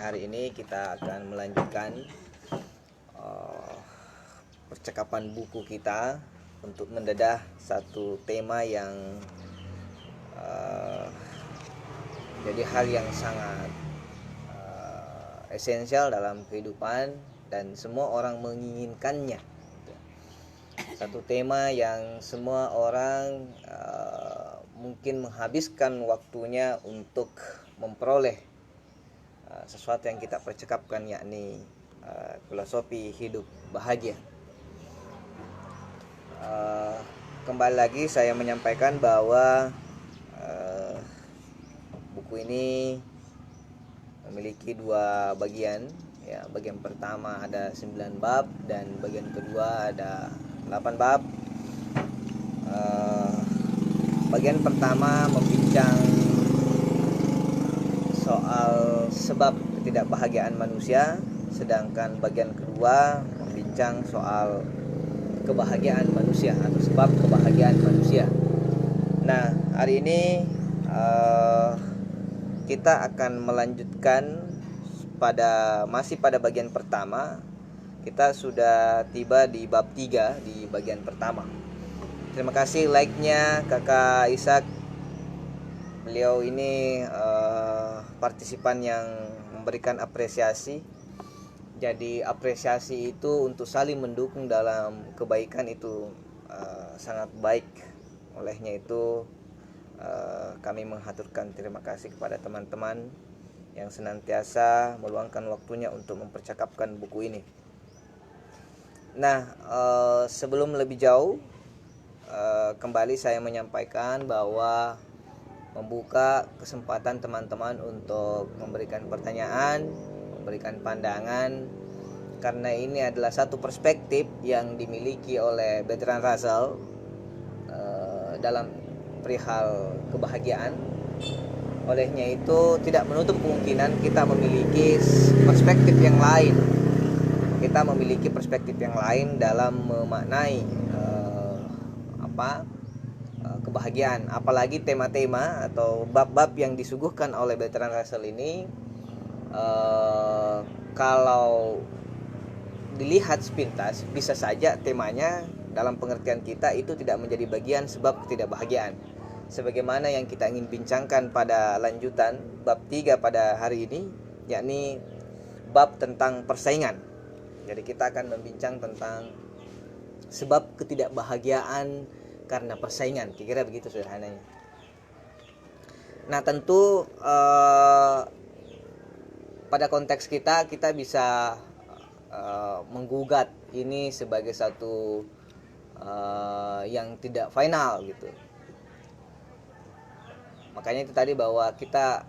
hari ini kita akan melanjutkan percakapan buku kita untuk mendedah satu tema yang jadi hal yang sangat esensial dalam kehidupan dan semua orang menginginkannya. Satu tema yang semua orang mungkin menghabiskan waktunya untuk memperoleh sesuatu yang kita percakapkan, yakni filosofi hidup bahagia. Kembali lagi saya menyampaikan bahwa buku ini memiliki dua bagian. Ya, bagian pertama ada 9 bab dan bagian kedua ada 8 bab. Bagian pertama membincang soal sebab ketidakbahagiaan manusia, sedangkan bagian kedua membincang soal kebahagiaan manusia atau sebab kebahagiaan manusia. Nah, hari ini kita akan melanjutkan masih pada bagian pertama. Kita sudah tiba di bab 3 di bagian pertama. Terima kasih like-nya Kakak Ishak. Beliau ini partisipan yang memberikan apresiasi. Jadi apresiasi itu untuk saling mendukung dalam kebaikan itu sangat baik. Olehnya itu kami menghaturkan terima kasih kepada teman-teman yang senantiasa meluangkan waktunya untuk mempercakapkan buku ini. Nah, sebelum lebih jauh, kembali saya menyampaikan bahwa membuka kesempatan teman-teman untuk memberikan pertanyaan, memberikan pandangan, karena ini adalah satu perspektif yang dimiliki oleh Bertrand Russell dalam perihal kebahagiaan. Olehnya itu tidak menutup kemungkinan kita memiliki perspektif yang lain. Kita memiliki perspektif yang lain dalam memaknai kebahagiaan. Apalagi tema-tema atau bab-bab yang disuguhkan oleh Bertrand Russell ini, kalau dilihat sepintas bisa saja temanya dalam pengertian kita itu tidak menjadi bagian sebab ketidakbahagiaan. Sebagaimana yang kita ingin bincangkan pada lanjutan bab 3 pada hari ini, yakni bab tentang persaingan. Jadi kita akan membincang tentang sebab ketidakbahagiaan karena persaingan, kira-kira begitu sederhananya. Nah, tentu pada konteks kita bisa menggugat ini sebagai satu yang tidak final gitu. Makanya itu tadi bahwa kita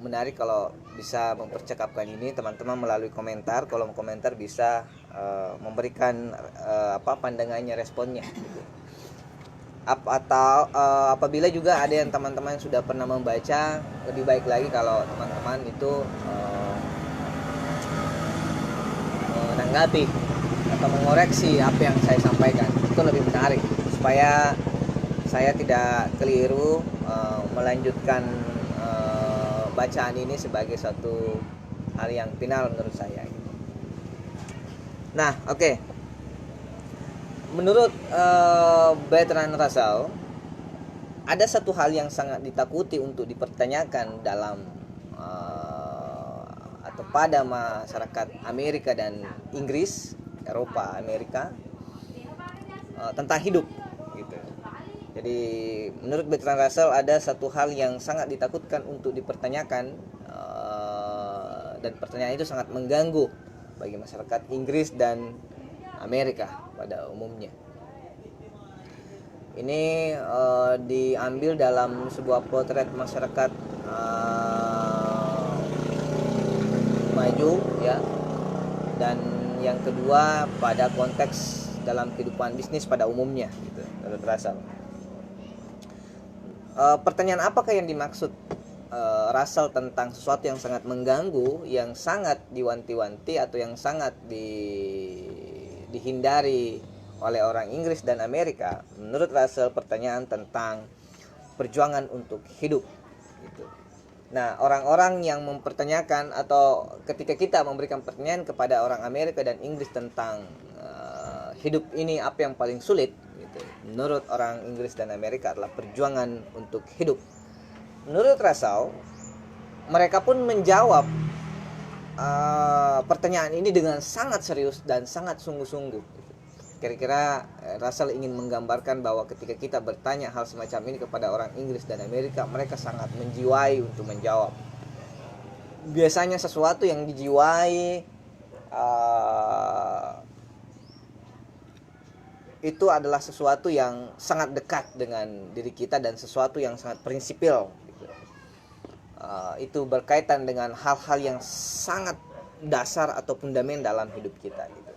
menarik kalau bisa mempercakapkan ini teman-teman melalui komentar. Kolom komentar bisa memberikan pandangannya, responnya gitu. Atau apabila juga ada yang teman-teman sudah pernah membaca, lebih baik lagi kalau teman-teman itu menanggapi atau mengoreksi apa yang saya sampaikan. Itu lebih menarik supaya saya tidak keliru melanjutkan bacaan ini sebagai satu hal yang final menurut saya. Nah, oke. Menurut Bertrand Russell, ada satu hal yang sangat ditakuti untuk dipertanyakan dalam atau pada masyarakat Amerika dan Inggris, Eropa, Amerika, tentang hidup gitu. Jadi menurut Bertrand Russell ada satu hal yang sangat ditakutkan untuk dipertanyakan, dan pertanyaan itu sangat mengganggu bagi masyarakat Inggris dan Amerika pada umumnya. Ini diambil dalam sebuah potret masyarakat maju, ya. Dan yang kedua pada konteks dalam kehidupan bisnis pada umumnya, gitu, menurut Russell. Pertanyaan apakah yang dimaksud Russell tentang sesuatu yang sangat mengganggu, yang sangat diwanti-wanti atau yang sangat dihindari oleh orang Inggris dan Amerika? Menurut Russell, pertanyaan tentang perjuangan untuk hidup gitu. Nah, orang-orang yang mempertanyakan atau ketika kita memberikan pertanyaan kepada orang Amerika dan Inggris tentang hidup ini apa yang paling sulit gitu. Menurut orang Inggris dan Amerika adalah perjuangan untuk hidup. Menurut Russell, mereka pun menjawab pertanyaan ini dengan sangat serius dan sangat sungguh-sungguh. Kira-kira Russell ingin menggambarkan bahwa ketika kita bertanya hal semacam ini kepada orang Inggris dan Amerika, mereka sangat menjiwai untuk menjawab. Biasanya sesuatu yang dijiwai itu adalah sesuatu yang sangat dekat dengan diri kita dan sesuatu yang sangat prinsipil. Itu berkaitan dengan hal-hal yang sangat dasar atau fundamental dalam hidup kita gitu.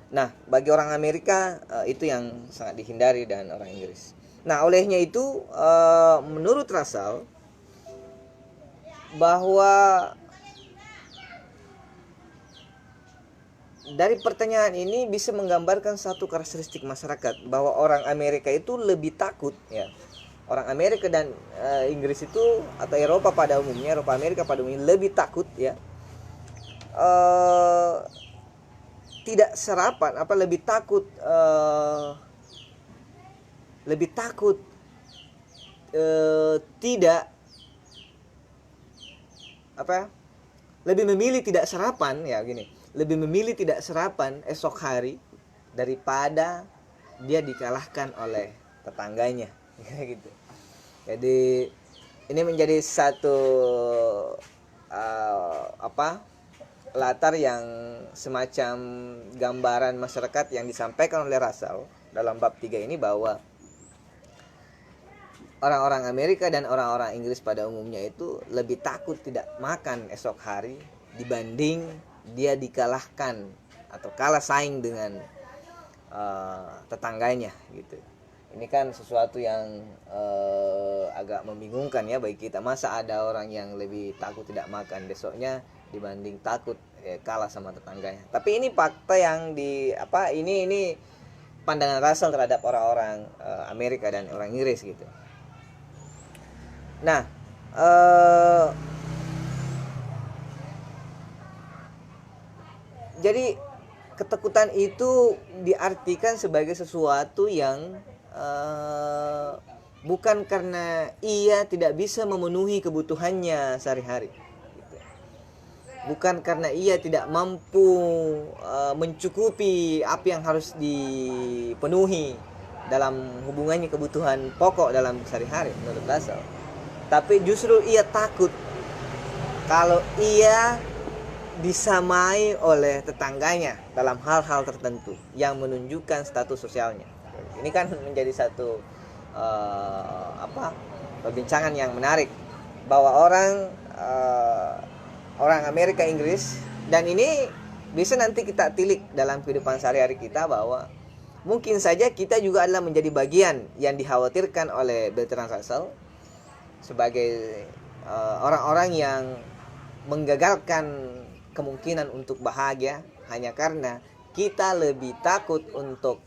Nah, bagi orang Amerika itu yang sangat dihindari dan orang Inggris. Nah, olehnya itu menurut Russell bahwa dari pertanyaan ini bisa menggambarkan satu karakteristik masyarakat bahwa orang Amerika itu lebih takut ya. Orang Amerika dan Inggris itu atau Eropa pada umumnya, Eropa Amerika pada umumnya lebih takut ya. Tidak serapan lebih takut tidak lebih memilih tidak sarapan ya gini, lebih memilih tidak sarapan esok hari daripada dia dikalahkan oleh tetangganya gitu. Jadi ini menjadi satu latar yang semacam gambaran masyarakat yang disampaikan oleh Russell dalam bab 3 ini, bahwa orang-orang Amerika dan orang-orang Inggris pada umumnya itu lebih takut tidak makan esok hari dibanding dia dikalahkan atau kalah saing dengan tetangganya gitu. Ini kan sesuatu yang agak membingungkan ya bagi kita. Masa ada orang yang lebih takut tidak makan besoknya dibanding takut kalah sama tetangganya. Tapi ini fakta yang ini pandangan Russell terhadap orang-orang Amerika dan orang Inggris gitu. Nah, jadi ketakutan itu diartikan sebagai sesuatu yang bukan karena ia tidak bisa memenuhi kebutuhannya sehari-hari. Bukan karena ia tidak mampu mencukupi apa yang harus dipenuhi dalam hubungannya kebutuhan pokok dalam sehari-hari menurut Russell. Tapi justru ia takut kalau ia disamai oleh tetangganya dalam hal-hal tertentu yang menunjukkan status sosialnya. Ini kan menjadi satu perbincangan yang menarik bahwa orang Amerika, Inggris, dan ini bisa nanti kita tilik dalam kehidupan sehari-hari kita bahwa mungkin saja kita juga adalah menjadi bagian yang dikhawatirkan oleh Bertrand Russell sebagai orang-orang yang menggagalkan kemungkinan untuk bahagia hanya karena kita lebih takut untuk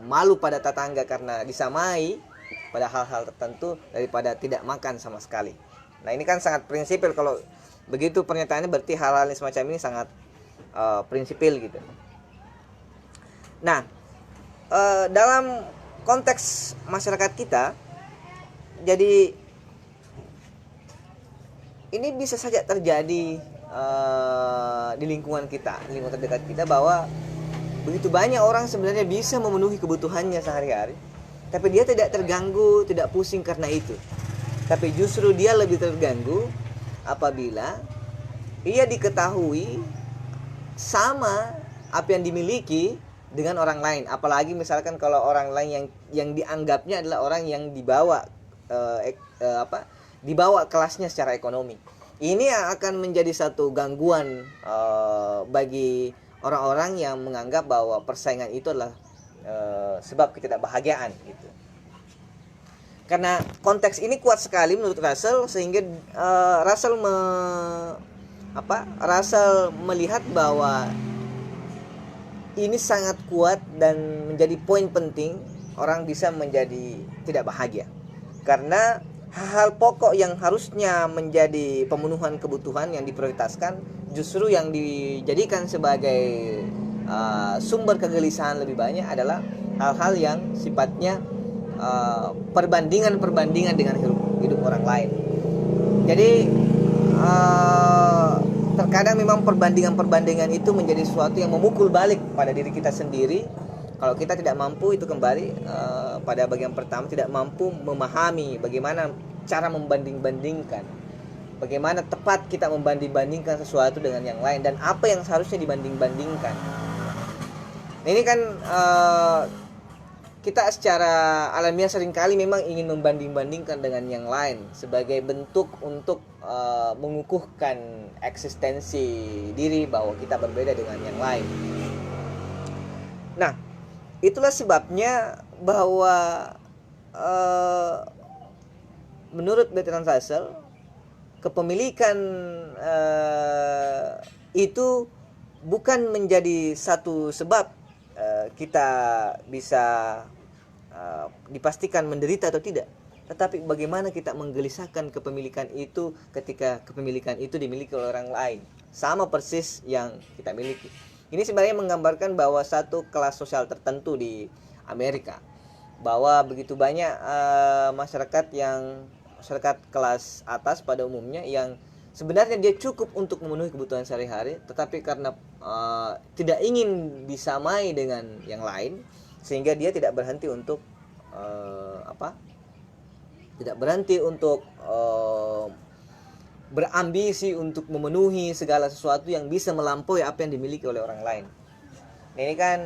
malu pada tetangga karena disamai pada hal-hal tertentu daripada tidak makan sama sekali. Nah, ini kan sangat prinsipil. Kalau begitu pernyataannya berarti hal-hal semacam ini sangat prinsipil gitu. Nah, dalam konteks masyarakat kita, jadi ini bisa saja terjadi di lingkungan kita, lingkungan terdekat kita, bahwa begitu banyak orang sebenarnya bisa memenuhi kebutuhannya sehari-hari, tapi dia tidak terganggu, tidak pusing karena itu. Tapi justru dia lebih terganggu apabila ia diketahui sama apa yang dimiliki dengan orang lain. Apalagi misalkan kalau orang lain yang dianggapnya adalah orang yang dibawa dibawa kelasnya secara ekonomi. Ini akan menjadi satu gangguan bagi orang-orang yang menganggap bahwa persaingan itu adalah sebab ketidakbahagiaan gitu. Karena konteks ini kuat sekali menurut Russell, sehingga Russell melihat bahwa ini sangat kuat dan menjadi poin penting orang bisa menjadi tidak bahagia. Karena hal-hal pokok yang harusnya menjadi pemenuhan kebutuhan yang diprioritaskan justru yang dijadikan sebagai sumber kegelisahan lebih banyak adalah hal-hal yang sifatnya perbandingan dengan hidup orang lain. Jadi terkadang memang perbandingan itu menjadi sesuatu yang memukul balik pada diri kita sendiri. Kalau kita tidak mampu, itu kembali pada bagian pertama, tidak mampu memahami bagaimana cara membanding-bandingkan, bagaimana tepat kita membanding-bandingkan sesuatu dengan yang lain, dan apa yang seharusnya dibanding-bandingkan. Nah, ini kan kita secara alamiah seringkali memang ingin membanding-bandingkan dengan yang lain sebagai bentuk untuk mengukuhkan eksistensi diri bahwa kita berbeda dengan yang lain. Nah, itulah sebabnya bahwa menurut Bertrand Russell, kepemilikan itu bukan menjadi satu sebab kita bisa dipastikan menderita atau tidak, tetapi bagaimana kita menggelisahkan kepemilikan itu ketika kepemilikan itu dimiliki oleh orang lain, sama persis yang kita miliki. Ini sebenarnya menggambarkan bahwa satu kelas sosial tertentu di Amerika, bahwa begitu banyak masyarakat kelas atas pada umumnya yang sebenarnya dia cukup untuk memenuhi kebutuhan sehari-hari, tetapi karena tidak ingin disamai dengan yang lain, sehingga dia tidak berhenti untuk berambisi untuk memenuhi segala sesuatu yang bisa melampaui apa yang dimiliki oleh orang lain. Nah, ini kan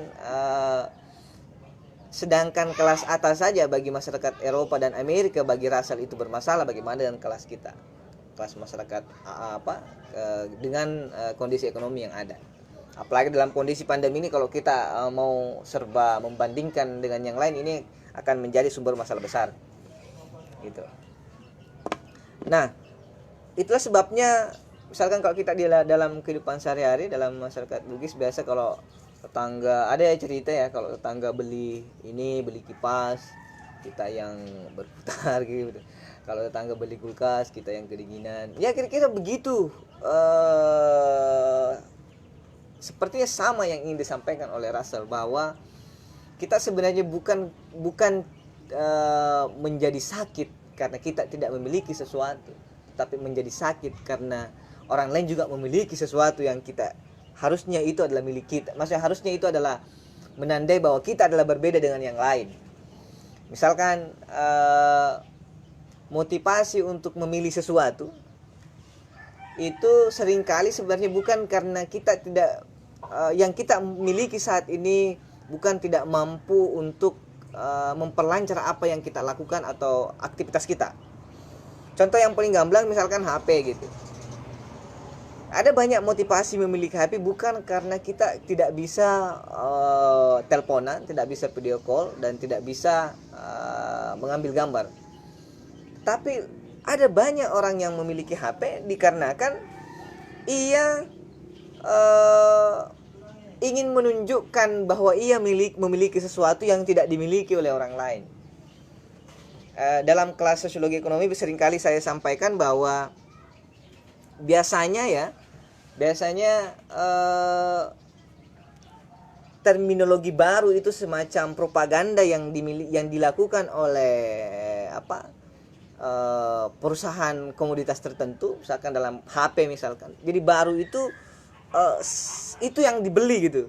sedangkan kelas atas saja bagi masyarakat Eropa dan Amerika, bagi Russell itu bermasalah, bagaimana dengan kelas kita, kelas masyarakat dengan kondisi ekonomi yang ada. Apalagi dalam kondisi pandemi ini, kalau kita mau serba membandingkan dengan yang lain, ini akan menjadi sumber masalah besar gitu. Nah, itulah sebabnya misalkan kalau kita dalam kehidupan sehari-hari dalam masyarakat Bugis, biasa kalau tetangga, ada ya cerita ya, kalau tetangga beli kipas, kita yang berputar gitu. Kalau tetangga beli kulkas, kita yang kedinginan. Ya kira-kira begitu. Sepertinya sama yang ingin disampaikan oleh Russell, bahwa kita sebenarnya bukan menjadi sakit karena kita tidak memiliki sesuatu, tapi menjadi sakit karena orang lain juga memiliki sesuatu yang kita harusnya itu adalah milik kita. Maksudnya harusnya itu adalah menandai bahwa kita adalah berbeda dengan yang lain. Misalkan motivasi untuk memilih sesuatu itu seringkali sebenarnya bukan karena kita tidak yang kita miliki saat ini bukan tidak mampu untuk memperlancar apa yang kita lakukan atau aktivitas kita. Contoh yang paling gamblang misalkan HP gitu. Ada banyak motivasi memiliki HP bukan karena kita tidak bisa teleponan, tidak bisa video call, dan tidak bisa mengambil gambar. Tapi ada banyak orang yang memiliki HP dikarenakan ia ingin menunjukkan bahwa ia memiliki sesuatu yang tidak dimiliki oleh orang lain. Dalam kelas sosiologi ekonomi seringkali saya sampaikan bahwa biasanya terminologi baru itu semacam propaganda yang dilakukan oleh perusahaan komoditas tertentu, misalkan dalam HP misalkan. Jadi baru itu yang dibeli gitu.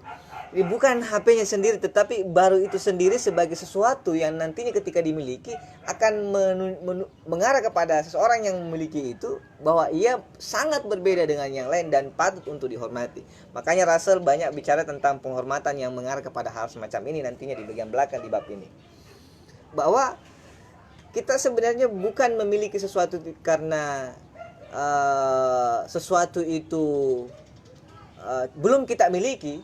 Jadi bukan HP-nya sendiri, tetapi baru itu sendiri sebagai sesuatu yang nantinya ketika dimiliki akan mengarah kepada seseorang yang memiliki itu bahwa ia sangat berbeda dengan yang lain dan patut untuk dihormati. Makanya Russell banyak bicara tentang penghormatan yang mengarah kepada hal semacam ini nantinya di bagian belakang di bab ini. Bahwa kita sebenarnya bukan memiliki sesuatu karena sesuatu itu belum kita miliki,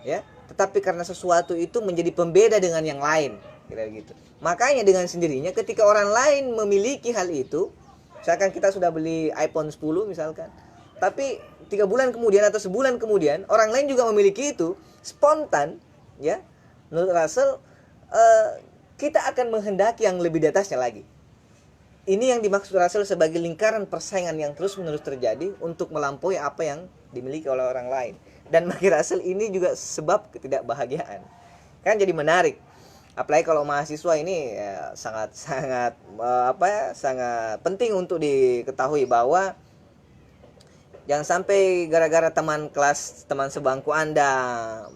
ya, tetapi karena sesuatu itu menjadi pembeda dengan yang lain, kira gitu. Makanya dengan sendirinya ketika orang lain memiliki hal itu, misalkan kita sudah beli iPhone 10 misalkan, tapi 3 bulan kemudian atau sebulan kemudian orang lain juga memiliki itu, spontan, ya, menurut Russell kita akan menghendaki yang lebih di atasnya lagi. Ini yang dimaksud Russell sebagai lingkaran persaingan yang terus-menerus terjadi untuk melampaui apa yang dimiliki oleh orang lain. Dan bagi Russell ini juga sebab ketidakbahagiaan. Kan jadi menarik. Apalagi kalau mahasiswa ini ya, sangat sangat penting untuk diketahui bahwa jangan sampai gara-gara teman kelas, teman sebangku Anda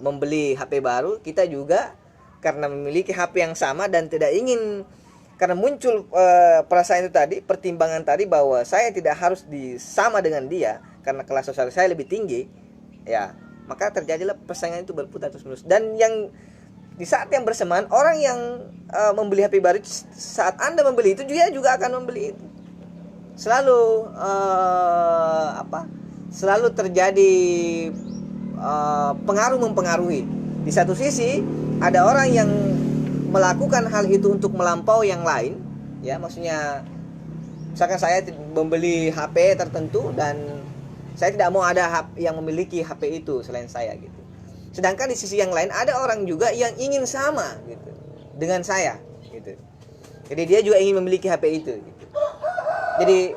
membeli HP baru, kita juga karena memiliki HP yang sama dan tidak ingin, karena muncul perasaan itu tadi, pertimbangan tadi bahwa saya tidak harus sama dengan dia karena kelas sosial saya lebih tinggi, ya maka terjadilah persaingan itu berputar terus-menerus. Dan yang di saat yang bersamaan orang yang membeli HP baru, saat Anda membeli itu juga akan membeli itu. Selalu selalu terjadi pengaruh mempengaruhi. Di satu sisi ada orang yang melakukan hal itu untuk melampaui yang lain, ya maksudnya misalkan saya membeli HP tertentu dan saya tidak mau ada HP yang memiliki HP itu selain saya gitu. Sedangkan di sisi yang lain ada orang juga yang ingin sama gitu dengan saya gitu. Jadi dia juga ingin memiliki HP itu gitu. Jadi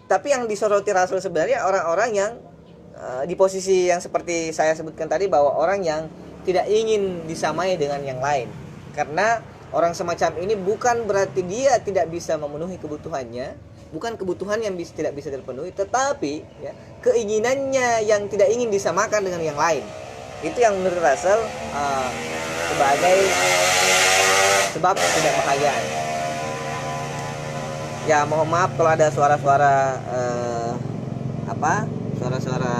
tapi yang disoroti Russell sebenarnya orang-orang yang di posisi yang seperti saya sebutkan tadi, bahwa orang yang tidak ingin disamai dengan yang lain. Karena orang semacam ini bukan berarti dia tidak bisa memenuhi kebutuhannya, bukan kebutuhan yang tidak bisa terpenuhi, tetapi ya, keinginannya yang tidak ingin disamakan dengan yang lain. Itu yang menurut Russell sebagai sebab ketidakbahagiaan. Ya mohon maaf kalau ada suara-suara suara-suara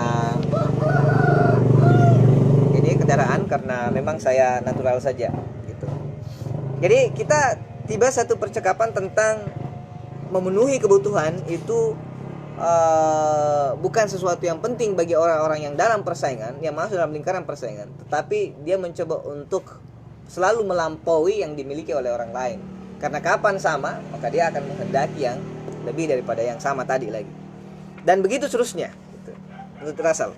ini kendaraan, karena memang saya natural saja gitu. Jadi kita tiba satu percakapan tentang memenuhi kebutuhan itu bukan sesuatu yang penting bagi orang-orang yang dalam persaingan, yang masuk dalam lingkaran persaingan, tetapi dia mencoba untuk selalu melampaui yang dimiliki oleh orang lain. Karena kapan sama, maka dia akan menghendaki yang lebih daripada yang sama tadi lagi. Dan begitu seterusnya gitu, menurut Russell.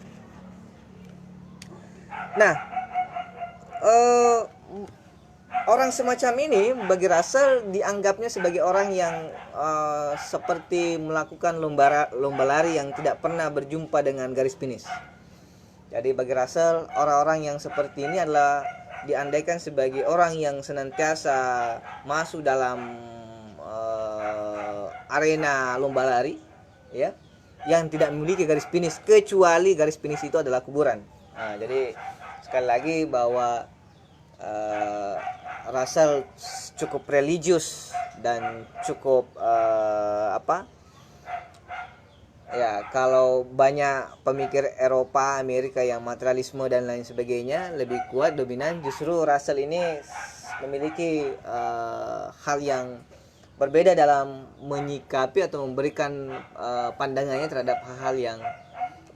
Nah, orang semacam ini bagi Russell dianggapnya sebagai orang yang seperti melakukan lomba lari yang tidak pernah berjumpa dengan garis finish. Jadi bagi Russell, orang-orang yang seperti ini adalah diandaikan sebagai orang yang senantiasa masuk dalam arena lomba lari, ya, yang tidak memiliki garis finish, kecuali garis finish itu adalah kuburan. Nah, jadi sekali lagi bahwa Russell cukup religius dan cukup ya, kalau banyak pemikir Eropa, Amerika yang materialisme dan lain sebagainya lebih kuat dominan, justru Russell ini memiliki hal yang berbeda dalam menyikapi atau memberikan pandangannya terhadap hal-hal yang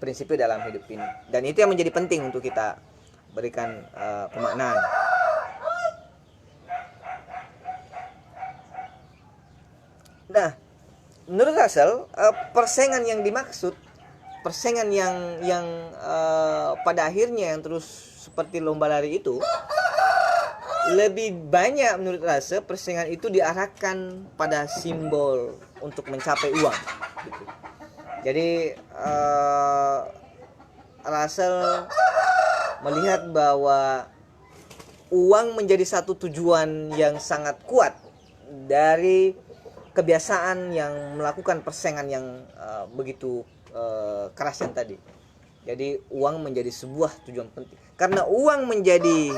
prinsipil dalam hidup ini. Dan itu yang menjadi penting untuk kita berikan pemaknaan. Nah, menurut Russell, persaingan yang dimaksud, persaingan yang pada akhirnya yang terus seperti lomba lari itu, lebih banyak menurut Russell persaingan itu diarahkan pada simbol untuk mencapai uang gitu. Jadi Russell melihat bahwa uang menjadi satu tujuan yang sangat kuat dari kebiasaan yang melakukan persaingan yang begitu keras yang tadi. Jadi uang menjadi sebuah tujuan penting. Karena uang menjadi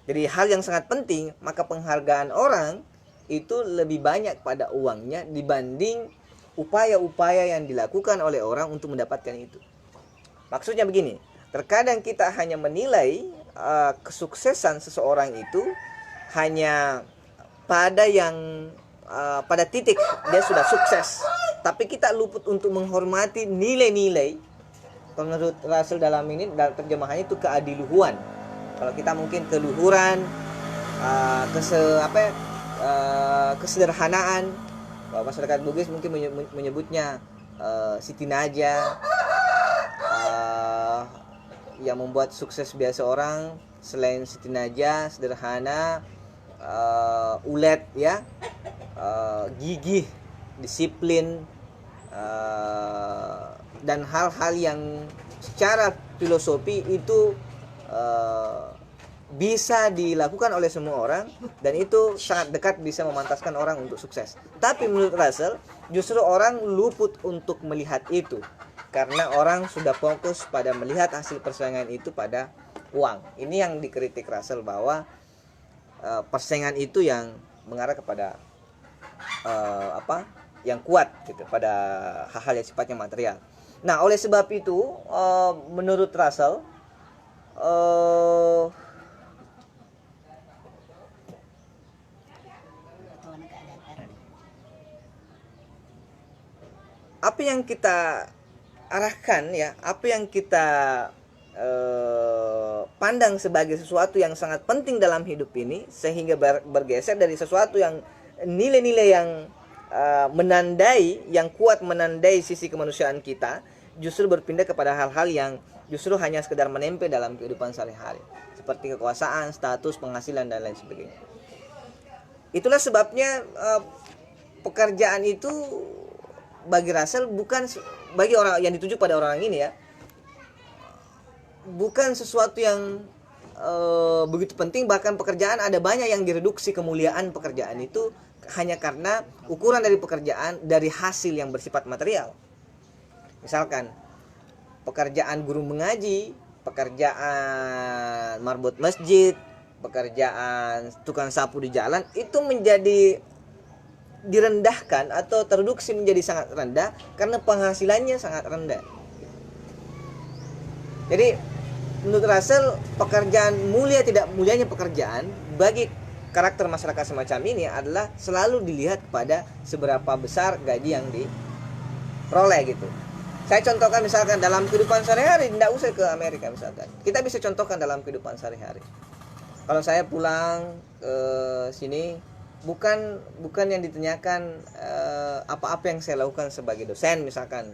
jadi hal yang sangat penting, maka penghargaan orang itu lebih banyak pada uangnya dibanding upaya-upaya yang dilakukan oleh orang untuk mendapatkan itu. Maksudnya begini, terkadang kita hanya menilai kesuksesan seseorang itu hanya pada pada titik dia sudah sukses, tapi kita luput untuk menghormati nilai-nilai. Kalau menurut Russell dalam terjemahannya itu keadiluhuan. Kalau kita mungkin keluhuran, kesederhanaan. Kalau masyarakat Bugis mungkin menyebutnya Siti Naja, yang membuat sukses biasa orang selain Siti Naja, sederhana, ulet, ya, gigih, disiplin, dan hal-hal yang secara filosofi itu bisa dilakukan oleh semua orang, dan itu sangat dekat bisa memantaskan orang untuk sukses. Tapi menurut Russell, justru orang luput untuk melihat itu karena orang sudah fokus pada melihat hasil persaingan itu pada uang. Ini yang dikritik Russell, bahwa persaingan itu yang mengarah kepada yang kuat gitu, pada hal-hal yang sifatnya material. Nah, oleh sebab itu menurut Russell apa yang kita arahkan ya, apa yang kita pandang sebagai sesuatu yang sangat penting dalam hidup ini, sehingga bergeser dari sesuatu yang nilai-nilai yang menandai, yang kuat menandai sisi kemanusiaan kita, justru berpindah kepada hal-hal yang justru hanya sekedar menempel dalam kehidupan sehari-hari, seperti kekuasaan, status, penghasilan, dan lain sebagainya. Itulah sebabnya pekerjaan itu bagi Russell, bukan bagi orang yang dituju pada orang ini ya, bukan sesuatu yang begitu penting. Bahkan pekerjaan ada banyak yang direduksi kemuliaan pekerjaan itu hanya karena ukuran dari pekerjaan dari hasil yang bersifat material. Misalkan pekerjaan guru mengaji, pekerjaan marbot masjid, pekerjaan tukang sapu di jalan, itu menjadi direndahkan atau tereduksi menjadi sangat rendah karena penghasilannya sangat rendah. Jadi menurut Russell, pekerjaan mulia tidak mulianya pekerjaan bagi karakter masyarakat semacam ini adalah selalu dilihat pada seberapa besar gaji yang diperoleh gitu. Saya contohkan misalkan dalam kehidupan sehari-hari, tidak usah ke Amerika misalkan. Kita bisa contohkan dalam kehidupan sehari-hari. Kalau saya pulang ke sini, bukan yang ditanyakan apa-apa yang saya lakukan sebagai dosen misalkan,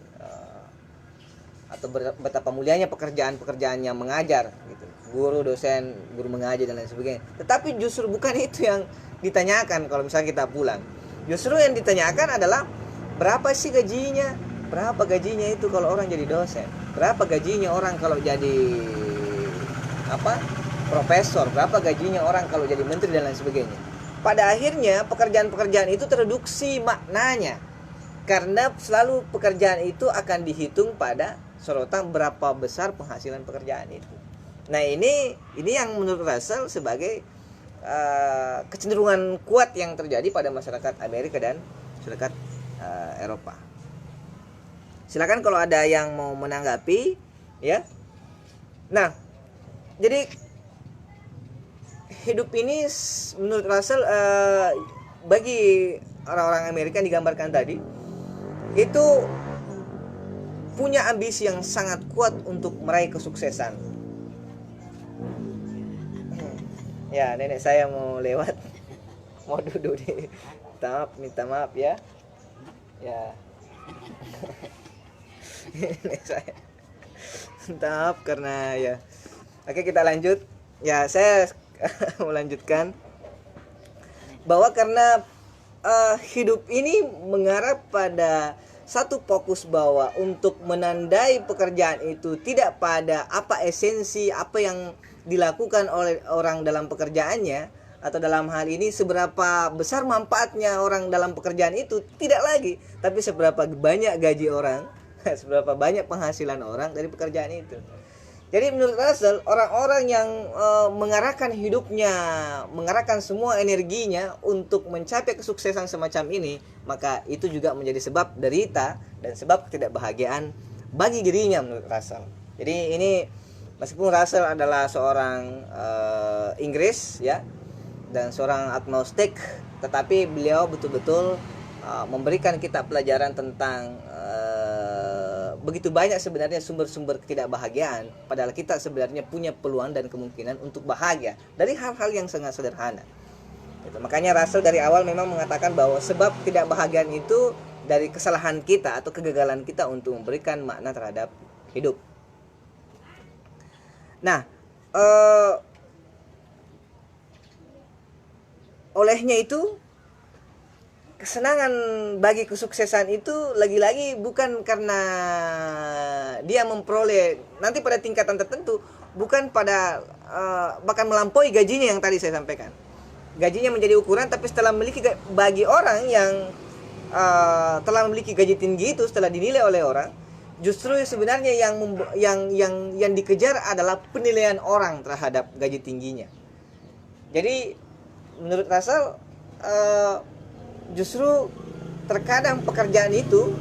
atau betapa mulianya pekerjaan yang mengajar gitu, guru, dosen, guru mengajar dan lain sebagainya. Tetapi justru bukan itu yang ditanyakan kalau misalnya kita pulang. Justru yang ditanyakan adalah berapa sih gajinya, berapa gajinya itu kalau orang jadi dosen, berapa gajinya orang kalau jadi profesor, berapa gajinya orang kalau jadi menteri dan lain sebagainya. Pada akhirnya pekerjaan-pekerjaan itu tereduksi maknanya, karena selalu pekerjaan itu akan dihitung pada sorotan berapa besar penghasilan pekerjaan itu. Nah, ini yang menurut Russell sebagai kecenderungan kuat yang terjadi pada masyarakat Amerika dan masyarakat Eropa. Silakan kalau ada yang mau menanggapi ya. Nah, jadi hidup ini menurut Russell bagi orang-orang Amerika yang digambarkan tadi itu punya ambisi yang sangat kuat untuk meraih kesuksesan. Ya, nenek saya mau lewat, mau duduk di minta maaf ya. Ya. Nenek saya minta maaf karena ya. Oke, kita lanjut. Ya, saya melanjutkan bahwa karena hidup ini mengarah pada satu fokus, bahwa untuk menandai pekerjaan itu tidak pada apa esensi apa yang dilakukan oleh orang dalam pekerjaannya, atau dalam hal ini seberapa besar manfaatnya orang dalam pekerjaan itu, tidak lagi, tapi seberapa banyak gaji orang, seberapa banyak penghasilan orang dari pekerjaan itu. Jadi menurut Russell, orang-orang yang mengarahkan hidupnya, mengarahkan semua energinya untuk mencapai kesuksesan semacam ini, maka itu juga menjadi sebab derita dan sebab ketidakbahagiaan bagi dirinya menurut Russell. Jadi ini, meskipun Russell adalah seorang Inggris ya, dan seorang agnostik, tetapi beliau betul-betul memberikan kita pelajaran tentang begitu banyak sebenarnya sumber-sumber ketidakbahagiaan, padahal kita sebenarnya punya peluang dan kemungkinan untuk bahagia dari hal-hal yang sangat sederhana. Gitu. Makanya Russell dari awal memang mengatakan bahwa sebab ketidakbahagiaan itu dari kesalahan kita atau kegagalan kita untuk memberikan makna terhadap hidup. Nah, olehnya itu kesenangan bagi kesuksesan itu lagi-lagi bukan karena dia memperoleh nanti pada tingkatan tertentu, bukan pada bahkan melampaui gajinya yang tadi saya sampaikan. Gajinya menjadi ukuran, tapi setelah memiliki, bagi orang yang telah memiliki gaji tinggi itu, setelah dinilai oleh orang, justru sebenarnya yang dikejar adalah penilaian orang terhadap gaji tingginya. Jadi menurut Russell, justru terkadang pekerjaan itu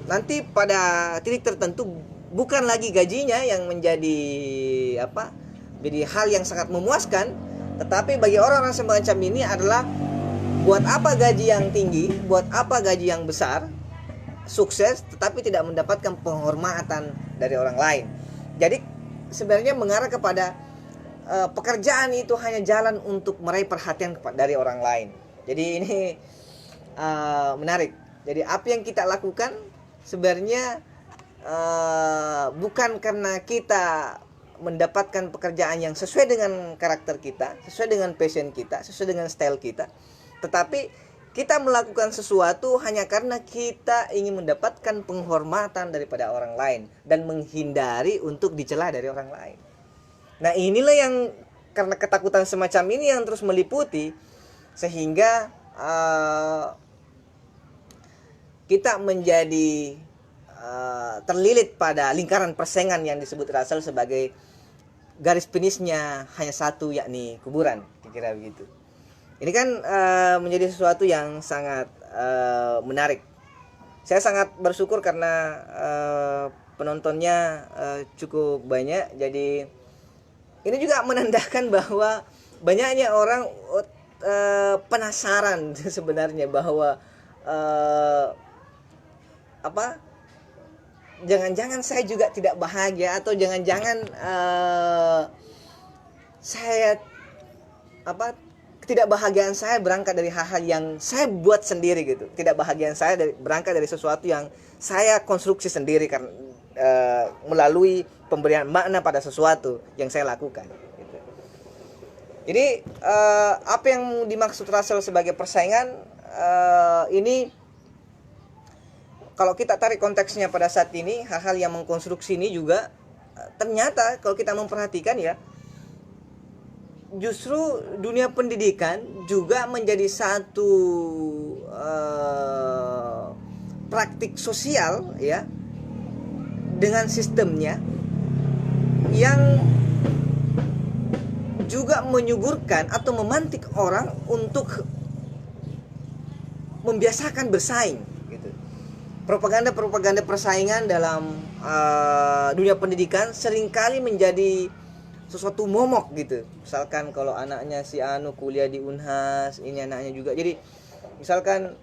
nanti pada titik tertentu bukan lagi gajinya yang menjadi jadi hal yang sangat memuaskan, tetapi bagi orang-orang semacam ini adalah buat apa gaji yang tinggi, buat apa gaji yang besar, sukses tetapi tidak mendapatkan penghormatan dari orang lain. Jadi sebenarnya mengarah kepada pekerjaan itu hanya jalan untuk meraih perhatian dari orang lain. Jadi ini menarik. Jadi apa yang kita lakukan sebenarnya bukan karena kita mendapatkan pekerjaan yang sesuai dengan karakter kita, sesuai dengan passion kita, sesuai dengan style kita, tetapi kita melakukan sesuatu hanya karena kita ingin mendapatkan penghormatan daripada orang lain dan menghindari untuk dicela dari orang lain. Nah, inilah yang karena ketakutan semacam ini yang terus meliputi, sehingga kita menjadi terlilit pada lingkaran persaingan yang disebut Russell sebagai garis finishnya hanya satu, yakni kuburan, kira-kira begitu. Ini kan menjadi sesuatu yang sangat menarik. Saya sangat bersyukur karena penontonnya cukup banyak. Jadi ini juga menandakan bahwa banyaknya orang penasaran sebenarnya bahwa jangan-jangan saya juga tidak bahagia, atau jangan-jangan saya ketidakbahagiaan saya berangkat dari hal-hal yang saya buat sendiri gitu. Ketidakbahagiaan saya berangkat dari sesuatu yang saya konstruksi sendiri karena melalui pemberian makna pada sesuatu yang saya lakukan gitu. Jadi apa yang dimaksud Russell sebagai persaingan ini, kalau kita tarik konteksnya pada saat ini, hal-hal yang mengkonstruksi ini juga ternyata kalau kita memperhatikan ya, justru dunia pendidikan juga menjadi satu praktik sosial ya, dengan sistemnya yang juga menyuburkan atau memantik orang untuk membiasakan bersaing. Propaganda persaingan dalam dunia pendidikan seringkali menjadi sesuatu momok gitu. Misalkan kalau anaknya si Anu kuliah di Unhas, ini anaknya juga. Jadi misalkan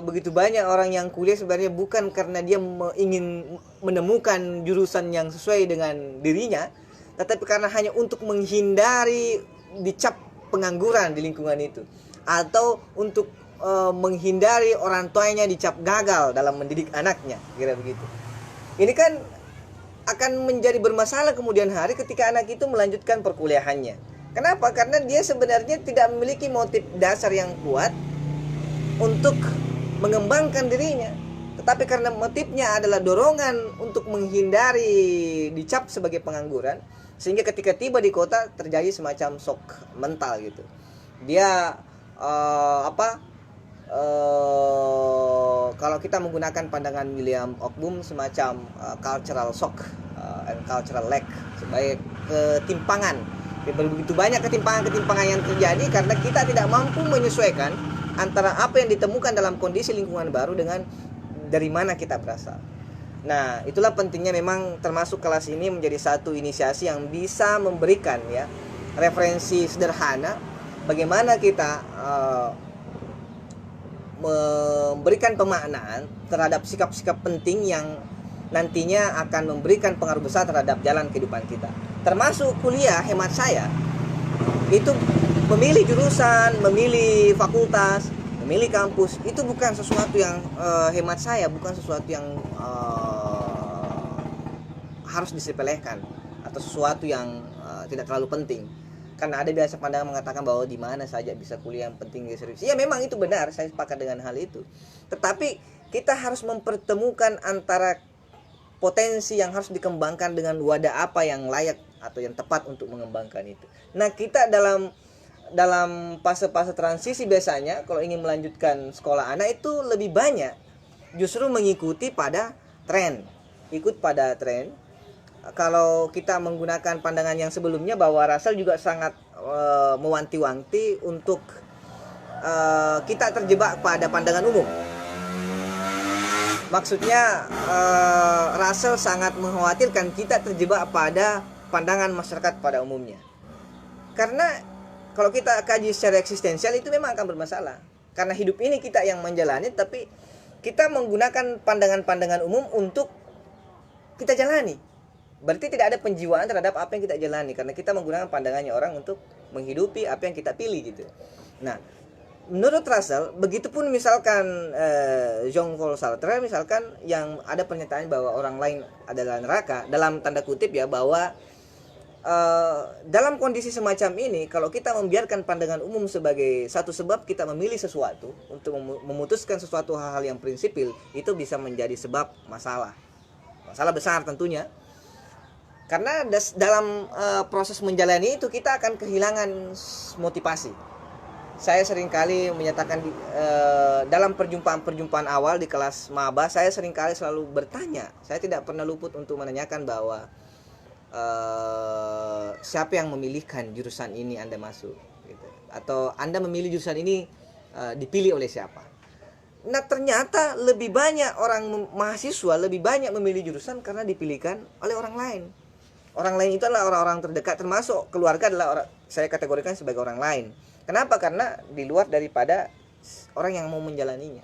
begitu banyak orang yang kuliah sebenarnya bukan karena dia ingin menemukan jurusan yang sesuai dengan dirinya, tetapi karena hanya untuk menghindari dicap pengangguran di lingkungan itu, atau untuk menghindari orang tuanya dicap gagal dalam mendidik anaknya, kira begitu. Ini kan akan menjadi bermasalah kemudian hari ketika anak itu melanjutkan perkuliahannya. Kenapa? Karena dia sebenarnya tidak memiliki motif dasar yang kuat untuk mengembangkan dirinya, tetapi karena motifnya adalah dorongan untuk menghindari dicap sebagai pengangguran, sehingga ketika tiba di kota terjadi semacam shock mental gitu. Dia kalau kita menggunakan pandangan William Okbum, semacam cultural shock and cultural lag, sebagai ketimpangan. Begitu banyak ketimpangan yang terjadi karena kita tidak mampu menyesuaikan antara apa yang ditemukan dalam kondisi lingkungan baru dengan dari mana kita berasal. Nah, itulah pentingnya memang termasuk kelas ini menjadi satu inisiasi yang bisa memberikan ya referensi sederhana bagaimana kita memberikan pemaknaan terhadap sikap-sikap penting yang nantinya akan memberikan pengaruh besar terhadap jalan kehidupan kita. Termasuk kuliah, hemat saya, itu memilih jurusan, memilih fakultas, memilih kampus, itu bukan sesuatu yang hemat saya, bukan sesuatu yang harus disepelekan atau sesuatu yang tidak terlalu penting. Karena ada biasa pandangan mengatakan bahwa di mana saja bisa kuliah, yang penting serius. Ya memang itu benar, saya sepakat dengan hal itu. Tetapi kita harus mempertemukan antara potensi yang harus dikembangkan dengan wadah apa yang layak atau yang tepat untuk mengembangkan itu. Nah, kita dalam fase-fase transisi biasanya kalau ingin melanjutkan sekolah anak itu lebih banyak justru mengikuti pada tren. Ikut pada tren. Kalau kita menggunakan pandangan yang sebelumnya bahwa Russell juga sangat mewanti-wanti untuk kita terjebak pada pandangan umum. Maksudnya Russell sangat mengkhawatirkan kita terjebak pada pandangan masyarakat pada umumnya. Karena kalau kita kaji secara eksistensial itu memang akan bermasalah. Karena hidup ini kita yang menjalani, tapi kita menggunakan pandangan-pandangan umum untuk kita jalani. Berarti tidak ada penjiwaan terhadap apa yang kita jalani, karena kita menggunakan pandangannya orang untuk menghidupi apa yang kita pilih gitu. Nah, menurut Russell, begitupun misalkan Jean-Paul Sartre misalkan yang ada pernyataan bahwa orang lain adalah neraka, dalam tanda kutip ya, bahwa dalam kondisi semacam ini kalau kita membiarkan pandangan umum sebagai satu sebab kita memilih sesuatu untuk memutuskan sesuatu hal-hal yang prinsipil, itu bisa menjadi sebab masalah besar tentunya. Karena dalam proses menjalani itu kita akan kehilangan motivasi. Saya seringkali menyatakan dalam perjumpaan awal di kelas maba, saya seringkali selalu bertanya. Saya tidak pernah luput untuk menanyakan bahwa siapa yang memilihkan jurusan ini Anda masuk, gitu. Atau Anda memilih jurusan ini dipilih oleh siapa. Nah, ternyata lebih banyak orang mahasiswa lebih banyak memilih jurusan karena dipilihkan oleh orang lain. Orang lain itu adalah orang-orang terdekat, termasuk keluarga adalah saya kategorikan sebagai orang lain. Kenapa? Karena di luar daripada orang yang mau menjalaninya.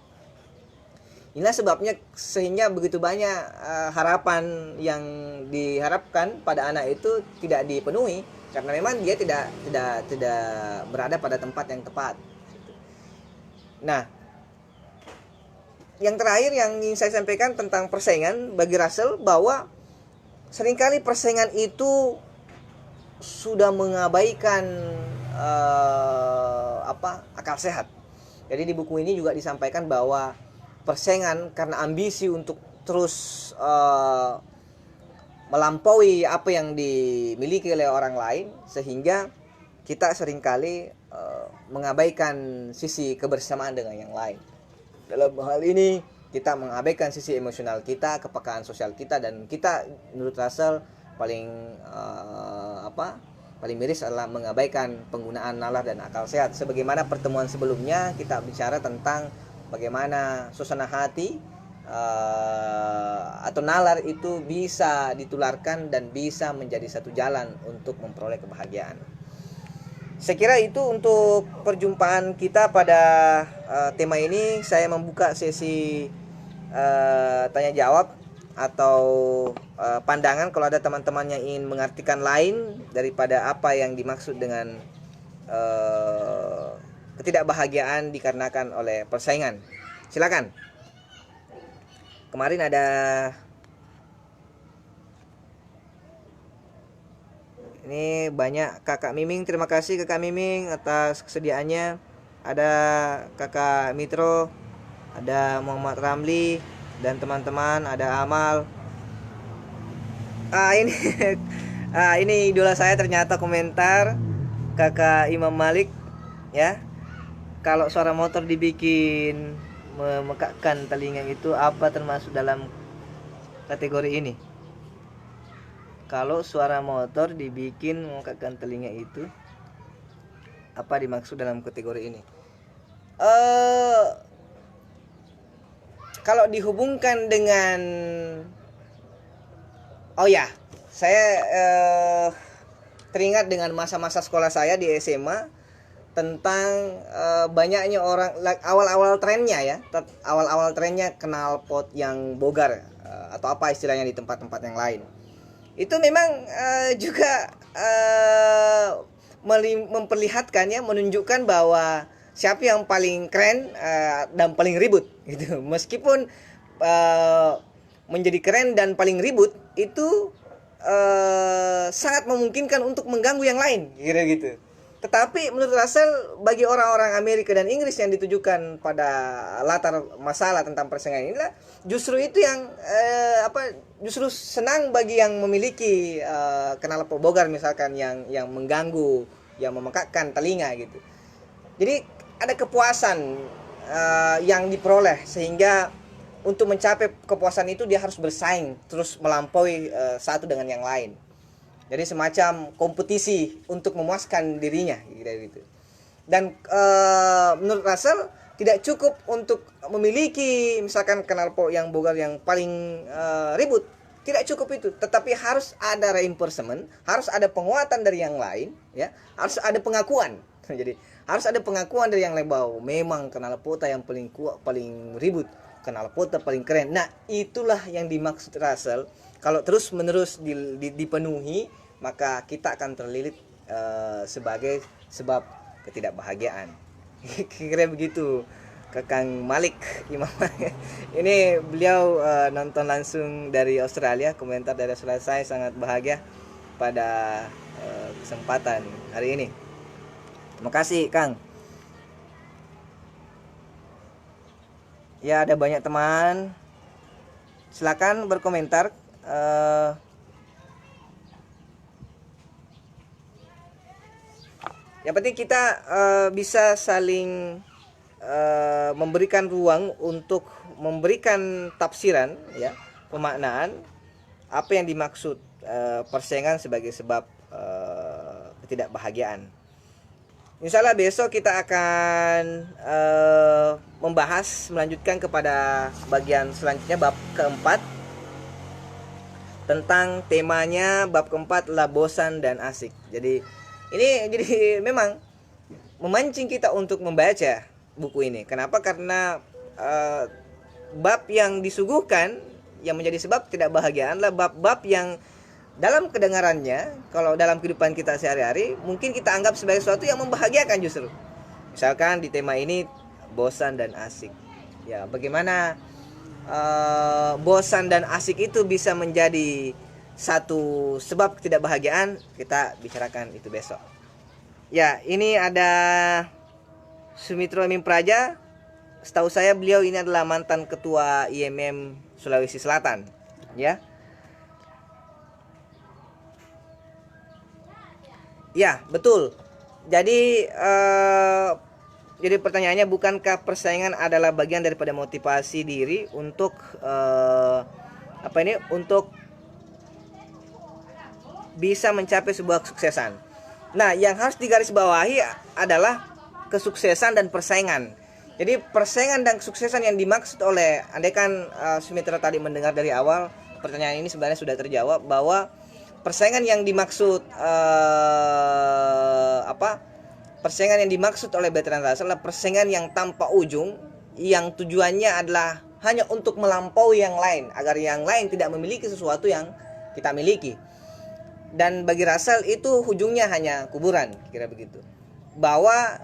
Inilah sebabnya sehingga begitu banyak harapan yang diharapkan pada anak itu tidak dipenuhi karena memang dia tidak berada pada tempat yang tepat. Nah, yang terakhir yang ingin saya sampaikan tentang persaingan bagi Russell, bahwa seringkali persaingan itu sudah mengabaikan akal sehat. Jadi di buku ini juga disampaikan bahwa persaingan karena ambisi untuk terus melampaui apa yang dimiliki oleh orang lain, sehingga kita seringkali mengabaikan sisi kebersamaan dengan yang lain. Dalam hal ini kita mengabaikan sisi emosional kita, kepekaan sosial kita, dan kita menurut Russell paling miris adalah mengabaikan penggunaan nalar dan akal sehat. Sebagaimana pertemuan sebelumnya kita bicara tentang bagaimana suasana hati atau nalar itu bisa ditularkan dan bisa menjadi satu jalan untuk memperoleh kebahagiaan. Saya kira itu untuk perjumpaan kita pada tema ini. Saya membuka sesi tanya jawab atau pandangan kalau ada teman-teman yang ingin mengartikan lain daripada apa yang dimaksud dengan ketidakbahagiaan dikarenakan oleh persaingan. Silakan. Kemarin ada ini banyak Kakak Miming, terima kasih Kakak Miming atas kesediaannya. Ada Kakak Mitro, ada Muhammad Ramli dan teman-teman, ada Amal. Ini idola saya ternyata komentar Kakak Imam Malik ya. Kalau suara motor dibikin memekakkan telinga itu apa termasuk dalam kategori ini? Kalau suara motor dibikin memekakkan telinga itu apa dimaksud dalam kategori ini? Kalau dihubungkan dengan saya teringat dengan masa-masa sekolah saya di SMA tentang banyaknya orang awal-awal trennya knalpot yang bogar atau apa istilahnya di tempat-tempat yang lain. Itu memang juga memperlihatkan ya, menunjukkan bahwa siapa yang paling keren dan paling ribut gitu. Meskipun menjadi keren dan paling ribut itu sangat memungkinkan untuk mengganggu yang lain, kira gitu. Tetapi menurut Russell, bagi orang-orang Amerika dan Inggris yang ditujukan pada latar masalah tentang persaingan inilah justru itu yang justru senang bagi yang memiliki knalpot Bogart misalkan yang mengganggu, yang memekakkan telinga gitu. Jadi ada kepuasan yang diperoleh, sehingga untuk mencapai kepuasan itu dia harus bersaing terus melampaui satu dengan yang lain. Jadi semacam kompetisi untuk memuaskan dirinya gitu. Dan menurut Russell tidak cukup untuk memiliki misalkan knalpot yang Bogart yang paling ribut, tidak cukup itu, tetapi harus ada reinforcement, harus ada penguatan dari yang lain, ya, harus ada pengakuan. Jadi harus ada pengakuan dari yang lain bahwa memang knalpot yang paling kuat, paling ribut, knalpot paling keren. Nah, itulah yang dimaksud Russell. Kalau terus menerus dipenuhi, maka kita akan terlilit sebagai sebab ketidakbahagiaan. Kira begitu, Kakang Malik Imam. Ini beliau nonton langsung dari Australia, komentar dari Australia. Saya sangat bahagia pada kesempatan hari ini. Terima kasih, Kang. Ya, ada banyak teman. Silakan berkomentar. Yang penting kita bisa saling memberikan ruang untuk memberikan tafsiran, ya, pemaknaan apa yang dimaksud persaingan sebagai sebab ketidakbahagiaan. Insyaallah besok kita akan melanjutkan kepada bagian selanjutnya, bab keempat. Tentang temanya bab keempat adalah bosan dan asik. Jadi memang memancing kita untuk membaca buku ini. Kenapa? Karena bab yang disuguhkan yang menjadi sebab tidak bahagiaan adalah bab-bab yang dalam kedengarannya, kalau dalam kehidupan kita sehari-hari, mungkin kita anggap sebagai sesuatu yang membahagiakan justru. Misalkan di tema ini bosan dan asik. Ya, bagaimana bosan dan asik itu bisa menjadi satu sebab ketidakbahagiaan, kita bicarakan itu besok. Ya, ini ada Sumitro Amin Praja. Setahu saya beliau ini adalah mantan ketua IMM Sulawesi Selatan, ya. Ya, betul. Jadi pertanyaannya, bukankah persaingan adalah bagian daripada motivasi diri untuk untuk bisa mencapai sebuah kesuksesan. Nah, yang harus digarisbawahi adalah kesuksesan dan persaingan. Jadi persaingan dan kesuksesan yang dimaksud oleh, andaikan Sumitra tadi mendengar dari awal, pertanyaan ini sebenarnya sudah terjawab, bahwa persaingan yang dimaksud persaingan yang dimaksud oleh Bertrand Russell adalah persaingan yang tanpa ujung, yang tujuannya adalah hanya untuk melampaui yang lain, agar yang lain tidak memiliki sesuatu yang kita miliki. Dan bagi Russell itu ujungnya hanya kuburan, kira begitu. Bahwa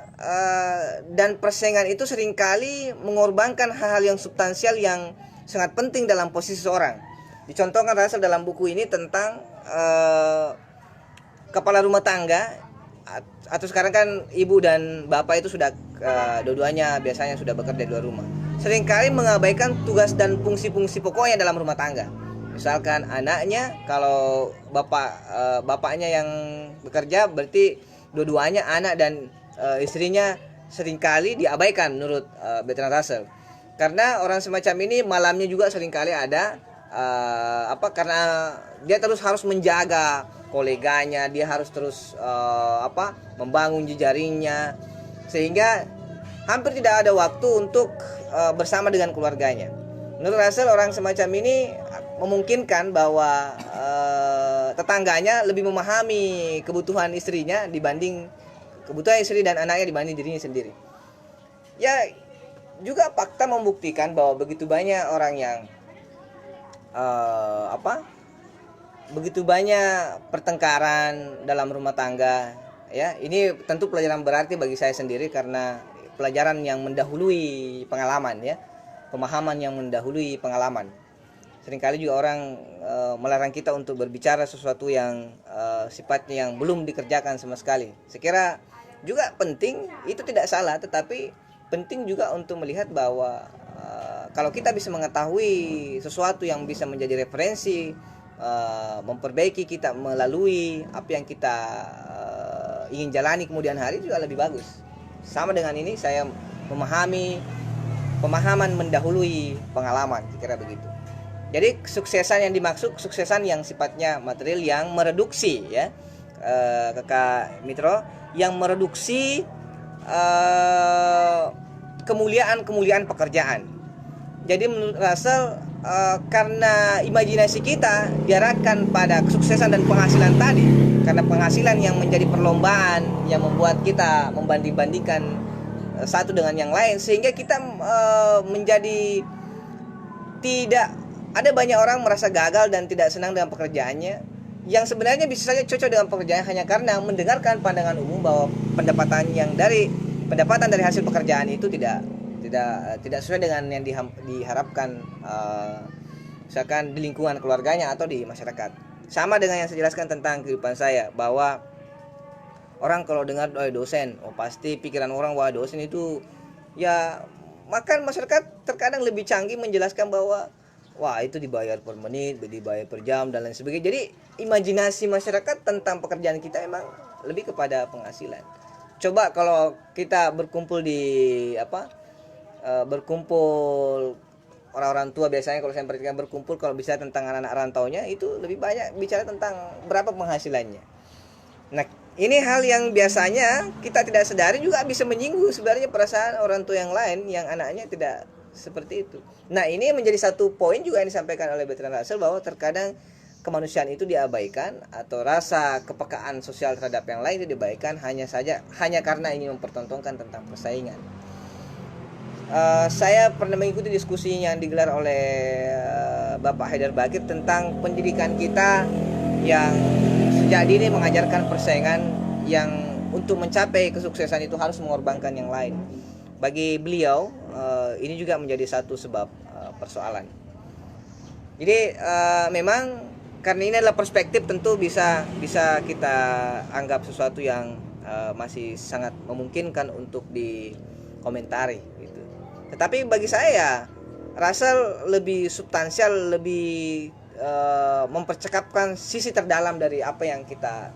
dan persaingan itu seringkali mengorbankan hal-hal yang substansial yang sangat penting dalam posisi seorang. Dicontohkan Russell dalam buku ini tentang kepala rumah tangga, atau sekarang kan ibu dan bapak itu sudah dua-duanya biasanya sudah bekerja di luar rumah, seringkali mengabaikan tugas dan fungsi-fungsi pokoknya dalam rumah tangga. Misalkan anaknya, kalau bapaknya yang bekerja, berarti dua-duanya, anak dan istrinya, seringkali diabaikan menurut Bertrand Russell. Karena orang semacam ini malamnya juga seringkali ada karena dia terus harus menjaga koleganya, dia harus terus membangun jejaringnya, sehingga hampir tidak ada waktu untuk bersama dengan keluarganya. Menurut Russell, orang semacam ini memungkinkan bahwa tetangganya lebih memahami kebutuhan istrinya dibanding kebutuhan istri dan anaknya dibanding dirinya sendiri. Ya, juga fakta membuktikan bahwa begitu banyak orang yang begitu banyak pertengkaran dalam rumah tangga, ya. Ini tentu pelajaran berarti bagi saya sendiri, karena pelajaran yang mendahului pengalaman, ya. Pemahaman yang mendahului pengalaman. Seringkali juga orang melarang kita untuk berbicara sesuatu yang sifatnya yang belum dikerjakan sama sekali. Sekira juga penting, itu tidak salah, tetapi penting juga untuk melihat bahwa kalau kita bisa mengetahui sesuatu yang bisa menjadi referensi, memperbaiki kita melalui apa yang kita ingin jalani kemudian hari, juga lebih bagus. Sama dengan ini, saya memahami pemahaman mendahului pengalaman, kira begitu. Jadi kesuksesan yang dimaksud kesuksesan yang sifatnya material, yang mereduksi ya, Kakak Mitro, yang mereduksi kemuliaan pekerjaan. Jadi menurut Russell, karena imajinasi kita diarahkan pada kesuksesan dan penghasilan tadi, karena penghasilan yang menjadi perlombaan yang membuat kita membanding-bandingkan satu dengan yang lain, sehingga kita menjadi tidak ada banyak orang merasa gagal dan tidak senang dengan pekerjaannya, yang sebenarnya bisa saja cocok dengan pekerjaan hanya karena mendengarkan pandangan umum bahwa pendapatan dari hasil pekerjaan itu tidak sesuai dengan yang diharapkan, misalkan di lingkungan keluarganya atau di masyarakat. Sama dengan yang saya jelaskan tentang kehidupan saya, bahwa orang kalau dengar dosen, pasti pikiran orang bahwa dosen itu ya, maka masyarakat terkadang lebih canggih menjelaskan bahwa wah itu dibayar per menit, dibayar per jam dan lain sebagainya. Jadi imajinasi masyarakat tentang pekerjaan kita emang lebih kepada penghasilan. Coba kalau kita berkumpul berkumpul orang-orang tua, biasanya kalau saya perhatikan berkumpul kalau bisa tentang anak-anak rantaunya, itu lebih banyak bicara tentang berapa penghasilannya. Nah, ini hal yang biasanya kita tidak sadari juga bisa menyinggung sebenarnya perasaan orang tua yang lain yang anaknya tidak seperti itu. Nah, ini menjadi satu poin juga yang disampaikan oleh Bertrand Russell, bahwa terkadang kemanusiaan itu diabaikan, atau rasa kepekaan sosial terhadap yang lain itu diabaikan hanya karena ingin mempertontonkan tentang persaingan. Saya pernah mengikuti diskusi yang digelar oleh Bapak Haidar Bakir tentang pendidikan kita yang sejak dini mengajarkan persaingan, yang untuk mencapai kesuksesan itu harus mengorbankan yang lain. Bagi beliau, ini juga menjadi satu sebab persoalan. Jadi memang karena ini adalah perspektif, tentu bisa kita anggap sesuatu yang masih sangat memungkinkan untuk dikomentari gitu. Tetapi bagi saya, Russell lebih substansial, lebih mempercakapkan sisi terdalam dari apa yang kita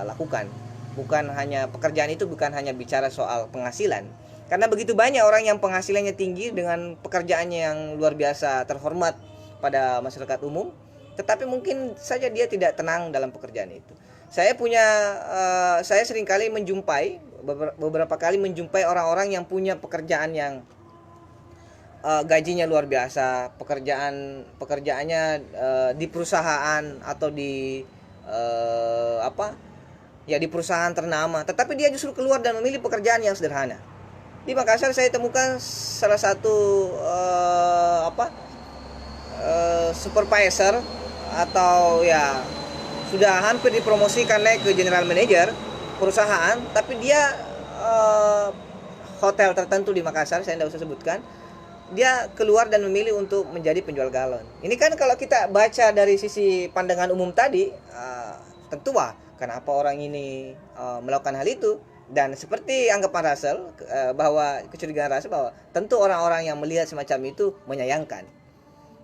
lakukan. Bukan hanya pekerjaan itu, bukan hanya bicara soal penghasilan. Karena begitu banyak orang yang penghasilannya tinggi dengan pekerjaannya yang luar biasa terhormat pada masyarakat umum, tetapi mungkin saja dia tidak tenang dalam pekerjaan itu. Saya seringkali beberapa kali menjumpai orang-orang yang punya pekerjaan yang gajinya luar biasa, pekerjaannya di perusahaan atau di di perusahaan ternama, tetapi dia justru keluar dan memilih pekerjaan yang sederhana. Di Makassar saya temukan salah satu supervisor, atau ya sudah hampir dipromosikan naik ke general manager perusahaan, tapi dia hotel tertentu di Makassar, saya tidak usah sebutkan, dia keluar dan memilih untuk menjadi penjual galon. Ini kan kalau kita baca dari sisi pandangan umum tadi, tentu kenapa orang ini melakukan hal itu. Dan seperti anggapan Russell, bahwa kecurigaan Russell bahwa tentu orang-orang yang melihat semacam itu menyayangkan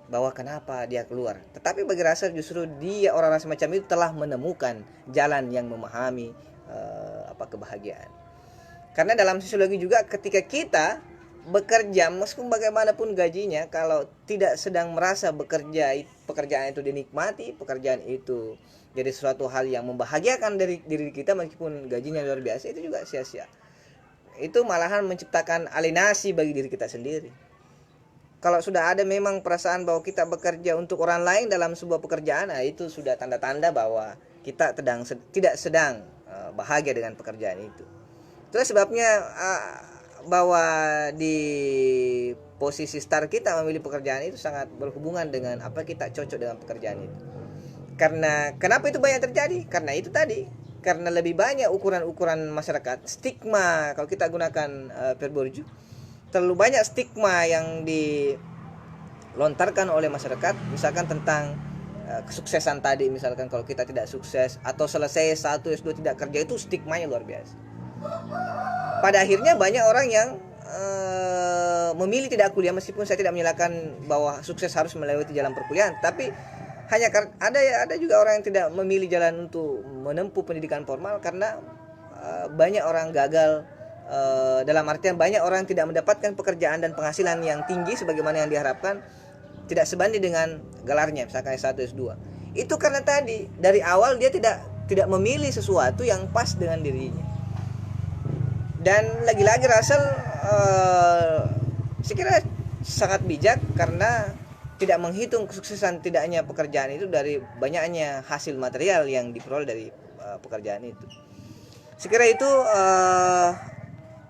bahwa kenapa dia keluar. Tetapi bagi Russell justru orang-orang semacam itu telah menemukan jalan yang memahami kebahagiaan. Karena dalam sosiologi juga, ketika kita bekerja, meskipun bagaimanapun gajinya, kalau tidak sedang merasa pekerjaan itu dinikmati, pekerjaan itu jadi sesuatu hal yang membahagiakan dari diri kita, meskipun gajinya luar biasa, itu juga sia-sia. Itu malahan menciptakan alienasi bagi diri kita sendiri. Kalau sudah ada memang perasaan bahwa kita bekerja untuk orang lain dalam sebuah pekerjaan, itu sudah tanda-tanda bahwa kita tidak sedang bahagia dengan pekerjaan itu. Itulah sebabnya bahwa di posisi start kita memilih pekerjaan itu sangat berhubungan dengan apa kita cocok dengan pekerjaan itu. Karena kenapa itu banyak terjadi? Karena itu tadi, karena lebih banyak ukuran-ukuran masyarakat, stigma, kalau kita gunakan Pierre Bourdieu, terlalu banyak stigma yang dilontarkan oleh masyarakat, misalkan tentang kesuksesan tadi, misalkan kalau kita tidak sukses atau selesai S1 S2 tidak kerja, itu stigmanya luar biasa. Pada akhirnya banyak orang yang memilih tidak kuliah, meskipun saya tidak menyalahkan bahwa sukses harus melewati jalan perkuliahan, tapi hanya ada juga orang yang tidak memilih jalan untuk menempuh pendidikan formal karena banyak orang gagal, dalam artian banyak orang tidak mendapatkan pekerjaan dan penghasilan yang tinggi sebagaimana yang diharapkan, tidak sebanding dengan gelarnya, misalkan S1 S2. Itu karena tadi dari awal dia tidak memilih sesuatu yang pas dengan dirinya. Dan lagi-lagi Russell saya kira sangat bijak karena tidak menghitung kesuksesan tidak hanya pekerjaan itu dari banyaknya hasil material yang diperoleh dari pekerjaan itu. Saya kira itu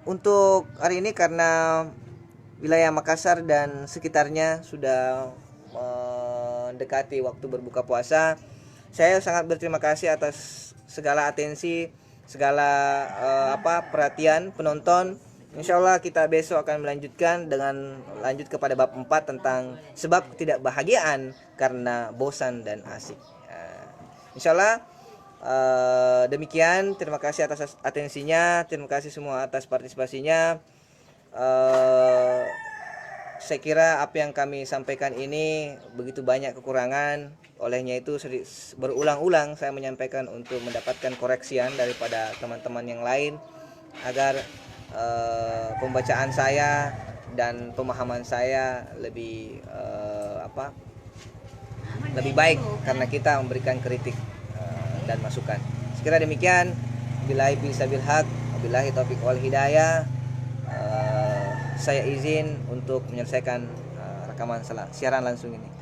untuk hari ini, karena wilayah Makassar dan sekitarnya sudah mendekati waktu berbuka puasa. Saya sangat berterima kasih atas segala atensi, segala perhatian penonton. Insya Allah kita besok akan melanjutkan dengan lanjut kepada bab 4 tentang sebab ketidakbahagiaan karena bosan dan asik. Insya Allah demikian. Terima kasih atas atensinya, terima kasih semua atas partisipasinya. Saya kira apa yang kami sampaikan ini begitu banyak kekurangan, olehnya itu berulang-ulang saya menyampaikan untuk mendapatkan koreksian daripada teman-teman yang lain, agar pembacaan saya dan pemahaman saya lebih lebih baik karena kita memberikan kritik dan masukan. Sekira demikian, billahi bisabil haq, wabillahi taufiq wal hidayah. Saya izin untuk menyelesaikan rekaman siaran langsung ini.